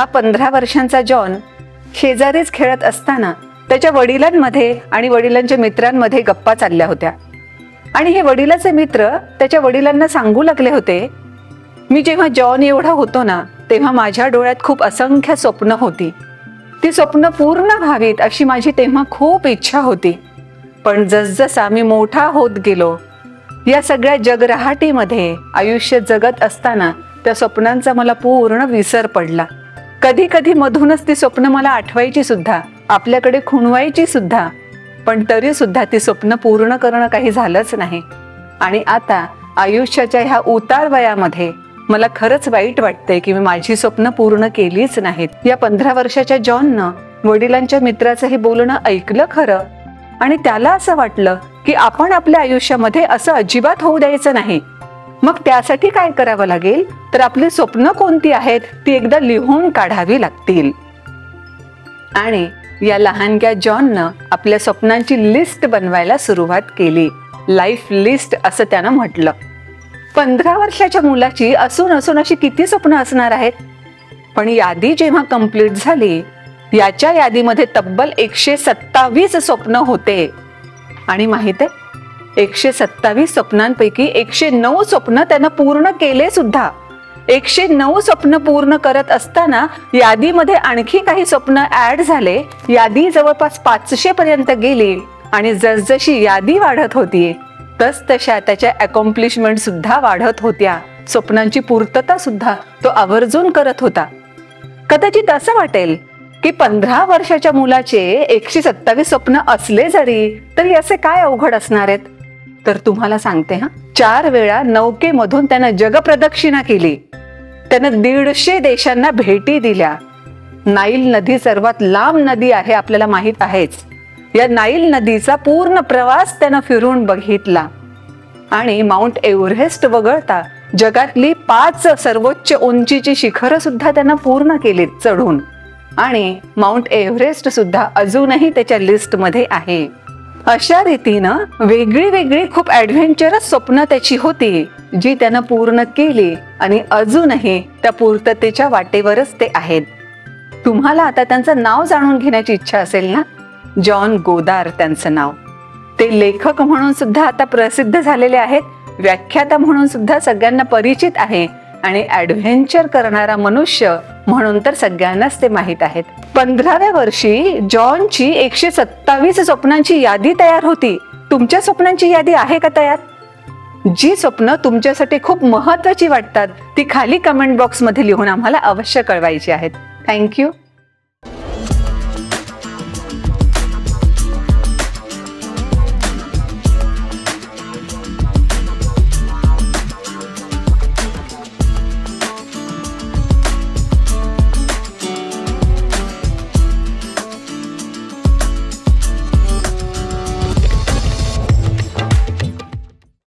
हा 15 वर्षांचा जॉन शेजारीच खेळत असताना त्याच्या वडिलांमध्ये आणि वडिलांच्या मित्रांमध्ये गप्पा चालल्या होत्या आणि हे वडिलाचे मित्र त्याच्या वडिलांना सांगू लागले होते, मी जेव्हा जॉन एवढा होतो ना तेव्हा माझ्या डोळ्यात खूप असंख्य स्वप्न होती. ती स्वप्न पूर्ण व्हावीत अशी माझी तेव्हा खूप इच्छा होती. पण जसजसा मी मोठा होत गेलो, या सगळ्या जगरहाटीमध्ये आयुष्य जगत असताना त्या स्वप्नांचा मला पूर्ण विसर पडला. कधी कधी मधूनच ती स्वप्न मला आठवायची सुद्धा, आपल्याकडे खुणवायची सुद्धा, पण तरी सुद्धा ती स्वप्न पूर्ण करणं काही झालंच नाही. आणि आता आयुष्याच्या ह्या उतार वयामध्ये मला खरंच वाईट वाटतंय की मी माझी स्वप्न पूर्ण केलीच नाहीत. या 15 वर्षाच्या जॉननं वडिलांच्या मित्राचं हे बोलणं ऐकलं खरं, आणि त्याला असं वाटलं की आपण आपल्या आयुष्यामध्ये असं अजिबात होऊ द्यायचं नाही. मग त्यासाठी काय करावं लागेल तर आपली स्वप्न कोणती आहेत ती एकदा लिहून काढावी लागतील. आणि या लहानग्या जॉननं आपल्या स्वप्नांची लिस्ट बनवायला सुरुवात केली. लाईफ लिस्ट असं त्यानं म्हटलं. 15 वर्षाच्या मुलाची असून अशी किती स्वप्न असणार आहेत. पण यादी जेव्हा कंप्लीट झाली, याच्या यादीमध्ये तब्बल 127 स्वप्न होते. आणि माहित आहे, 127 स्वप्नांपैकी 109 स्वप्न त्यानं पूर्ण केले सुद्धा. 109 स्वप्न पूर्ण करत असताना यादीमध्ये आणखी काही स्वप्न ऍड झाले. यादी जवळपास 500 पर्यंत गेली. आणि जसजशी यादी वाढत होती तसतशा त्याच्या अकॉम्प्लिशमेंट सुद्धा वाढत होत्या. स्वप्नांची पूर्तता सुद्धा तो आवर्जून करत होता. कदाचित असं वाटेल की 15 वर्षाच्या मुलाचे 127 स्वप्न असले जरी तरी असे काय अवघड असणार आहेत. तर तुम्हाला सांगते, 4 वेळा नौकेमधून त्यानं जगप्रदक्षिणा केली. त्यानं 150 देशांना भेटी दिल्या. नाईल नदी सर्वात लांब नदी आहे, आपल्याला माहित आहेच. या नाईल नदीचा पूर्ण प्रवास त्यानं फिरून बघितला. आणि माउंट एव्हरेस्ट वगळता जगातली 5 सर्वोच्च उंचीची शिखरं सुद्धा त्यानं पूर्ण केलीत चढून. आणि माउंट एव्हरेस्ट सुद्धा अजूनही त्याच्या लिस्टमध्ये आहे. अशा रीतीनं वेगळी वेगळी खूप ॲडव्हेंचरस स्वप्न त्याची होती, जी त्यानं पूर्ण केली आणि अजूनही त्या पूर्ततेच्या वाटेवरच ते आहेत. तुम्हाला आता त्यांचं नाव जाणून घेण्याची इच्छा असेल ना? जॉन गोदार त्यांचं नाव. ते लेखक म्हणून सुद्धा आता प्रसिद्ध झालेले आहेत, व्याख्याता म्हणून सुद्धा सगळ्यांना परिचित आहे, आणि ॲडव्हेंचर करणारा मनुष्य म्हणून तर सगळ्यांनाच ते माहीत आहेत. 15व्या वर्षी जॉनची 127 स्वप्नांची यादी तयार होती. तुमच्या स्वप्नांची यादी आहे का तयार? जी स्वप्न तुमच्यासाठी खूप महत्त्वाची वाटतात ती खाली कमेंट बॉक्समध्ये लिहून आम्हाला अवश्य कळवायची आहेत. थँक्यू.